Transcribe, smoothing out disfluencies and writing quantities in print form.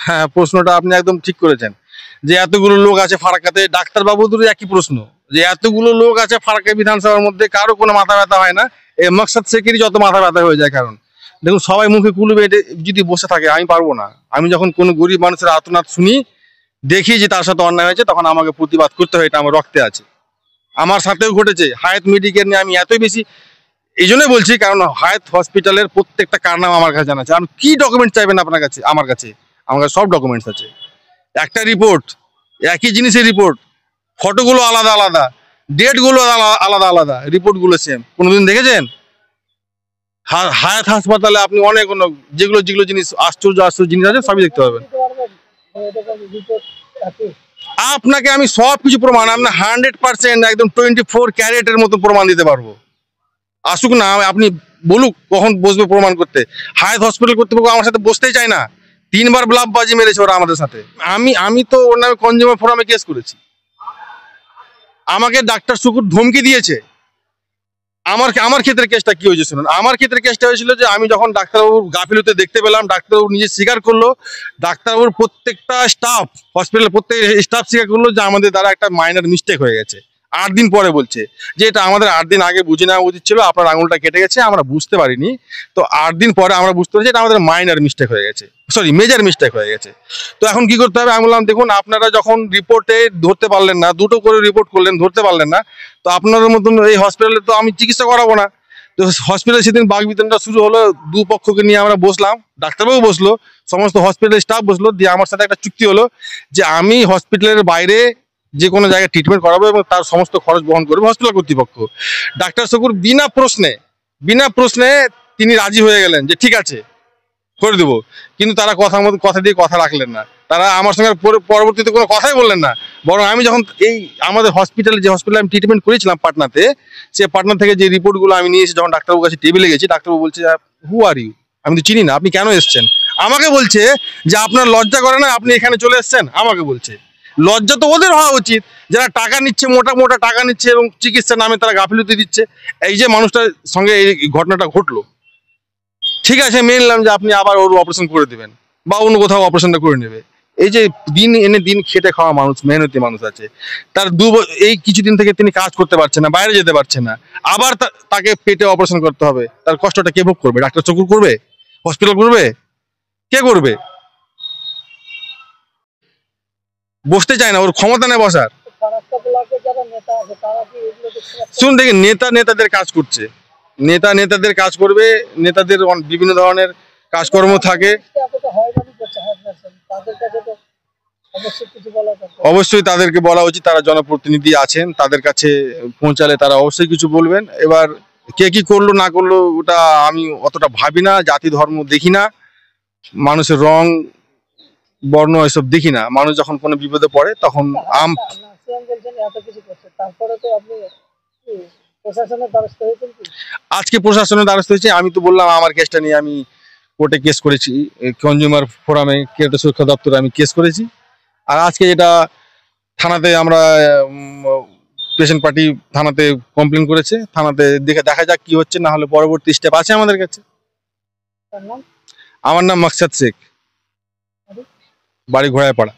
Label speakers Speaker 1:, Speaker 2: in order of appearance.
Speaker 1: হ্যাঁ, প্রশ্নটা আপনি একদম ঠিক করেছেন যে এতগুলো লোক আছে ফারাক্কাতে, ডাক্তারবাবুদের একই প্রশ্ন যে এতগুলো লোক আছে ফারাক্কা বিধানসভার মধ্যে কারো কোনো মাথা ব্যথা হয় না, এই মকসদ শেখেরই যত মাথা ব্যথা হয়ে যায়। কারণ দেখুন, সবাই মুখে কুলু বেটে যদি বসে থাকে, আমি পারবো না। আমি যখন কোনো গরিব মানুষের আর্তনাদ শুনি, দেখি যে তার সাথে অন্যায় হয়েছে, তখন আমাকে প্রতিবাদ করতে হয়, এটা আমার রক্তে আছে। আমার সাথেও ঘটেছে। হায়াত মেডিকেল নিয়ে আমি এতই বেশি এই জন্যই বলছি, কারণ হায়াত হসপিটালের প্রত্যেকটা কারনাম আমার কাছে জানা আছে। আপনি কি ডকুমেন্ট চাইবেন আপনার কাছে? আমার কাছে সব ডকুমেন্টস আছে। একটা রিপোর্ট, একই জিনিসের রিপোর্ট, ফটোগুলো আলাদা আলাদা, ডেটগুলো আলাদা আলাদা, রিপোর্টগুলো সেম। কোনোদিন দেখেছেন? হায়াত হাসপাতালে আপনি অনেক যেগুলো যেগুলো জিনিস আশ্চর্য আশ্চর্য জিনিস আছে সবই দেখতে পাবেন। আপনাকে আমি সব কিছু প্রমাণ, আপনার 100% একদম 24 ক্যারেটের মতো প্রমাণ দিতে পারবো। আসুক না, আপনি বলুক কখন বসবে প্রমাণ করতে। হায়াত হসপিটাল কর্তৃপক্ষ আমার সাথে বসতেই চায় না। 3বার ব্লাফবাজি মেরেছে ওরা আমাদের সাথে। আমি তো ওর নামে কনজিউমার ফোরামে কেস করেছি। আমাকে ডাক্তার শুকুর ধমকি দিয়েছে। আমার ক্ষেত্রে কেসটা কি হয়েছে শুনুন। আমার ক্ষেত্রে কেসটা হয়েছিল যে আমি যখন ডাক্তারবাবুর গাফিলতি দেখতে পেলাম, ডাক্তারবাবু নিজে স্বীকার করলো, ডাক্তারবাবুর প্রত্যেকটা স্টাফ, হসপিটালের প্রত্যেক স্টাফ স্বীকার করলো যে আমাদের দ্বারা একটা মাইনর মিস্টেক হয়ে গেছে। 8 দিন পরে বলছে যে এটা আমাদের 8 দিন আগে বুঝে নেওয়া উচিত ছিল, আপনার আঙুলটা কেটে গেছে, আমরা বুঝতে পারিনি। তো 8 দিন পরে আমরা বুঝতে পারছি এটা আমাদের মাইনর মিস্টেক হয়ে গেছে, সরি মেজর মিস্টেক হয়ে গেছে। তো এখন কি করতে হবে? আমি বললাম দেখুন, আপনারা যখন রিপোর্টে ধরতে পারলেন না, 2টো করে রিপোর্ট করলেন, ধরতে পারলেন না, তো আপনাদের মতন এই হসপিটালে তো আমি চিকিৎসা করাবো না। তো হসপিটালে সেদিন বাকবিতণ্ডা শুরু হলো, দুপক্ষকে নিয়ে আমরা বসলাম, ডাক্তারবাবু বসলো, সমস্ত হসপিটালের স্টাফ বসলো, দিয়ে আমার সাথে একটা চুক্তি হলো যে আমি হসপিটালের বাইরে যে কোনো জায়গায় ট্রিটমেন্ট করাবো এবং তার সমস্ত খরচ বহন করবে হসপিটাল কর্তৃপক্ষ। ডাক্তার শুকুর বিনা প্রশ্নে তিনি রাজি হয়ে গেলেন যে ঠিক আছে করে দেবো। কিন্তু তারা কথা দিয়ে কথা রাখলেন না। তারা আমার সঙ্গে পরবর্তীতে কোনো কথাই বললেন না। বরং আমি যখন এই আমাদের হসপিটালে, যে হসপিটালে আমি ট্রিটমেন্ট করেছিলাম পাটনাতে, সে পাটনা থেকে যে রিপোর্টগুলো আমি নিয়ে এসে যখন ডাক্তারবাবুর কাছে টেবিলে গেছি, ডাক্তারবাবু বলছে হু আর ইউ, আমি তো চিনি না, আপনি কেন এসছেন? আমাকে বলছে যে আপনার লজ্জা করে না, আপনি এখানে চলে এসছেন? আমাকে বলছে। লজ্জা তো ওদের হওয়া উচিত, যারা টাকা নিচ্ছে, মোটা মোটা টাকা নিচ্ছে এবং চিকিৎসার নামে তারা গাফিলতি দিচ্ছে। এই যে মানুষটার সঙ্গে এই ঘটনাটা ঘটলো, ঠিক আছে মেনে নিলাম যে আপনি আবার ওর অপারেশন করে দেবেন বা অন্য কোথাও অপারেশনটা করে নেবে। এই যে দিন এনে দিন খেটে খাওয়া মানুষ, মেহনতি মানুষ আছে, তার এই কিছুদিন থেকে তিনি কাজ করতে পারছে না, বাইরে যেতে পারছে না, আবার তাকে পেটে অপারেশন করতে হবে। তার কষ্টটা কে ভোগ করবে? ডাক্তার চকুর করবে? হসপিটাল করবে? কে করবে? বসতে চায় না, ওর ক্ষমতা নেই বসার। শুনুন, দেখি নেতাদের কাজ করছে, নেতাদের কাজ করবে, নেতাদের বিভিন্ন ধরনের কাজকর্ম থাকে, অবশ্যই তাদেরকে বলা উচিত। তারা জনপ্রতিনিধি আছেন, তাদের কাছে পৌঁছালে তারা অবশ্যই কিছু বলবেন। এবার কে কি করলো না করলো ওটা আমি অতটা ভাবি না, জাতি ধর্ম দেখি না, মানুষের রং বর্ণ এসব দেখি না। মানুষ যখন কোনো বিপদে পড়ে তখন আজকে প্রশাসনের দ্বারস্থ হয়েছে। আমি তো বললাম আমার কেসটা নিয়ে আমি কোর্টে কেস করেছি, কনজিউমার ফোরামে, ক্রেতা সুরক্ষা দপ্তরে আমি কেস করেছি। আর আজকে যেটা থানাতে আমরা পেশেন্ট পার্টি থানাতে কমপ্লেন করেছে, থানাতে দেখা যাক কি হচ্ছে, না হলে পরবর্তী স্টেপ আছে আমাদের কাছে। আমার নাম মকসদ শেখ, বাড়ি ঘোড়ায় পাড়া।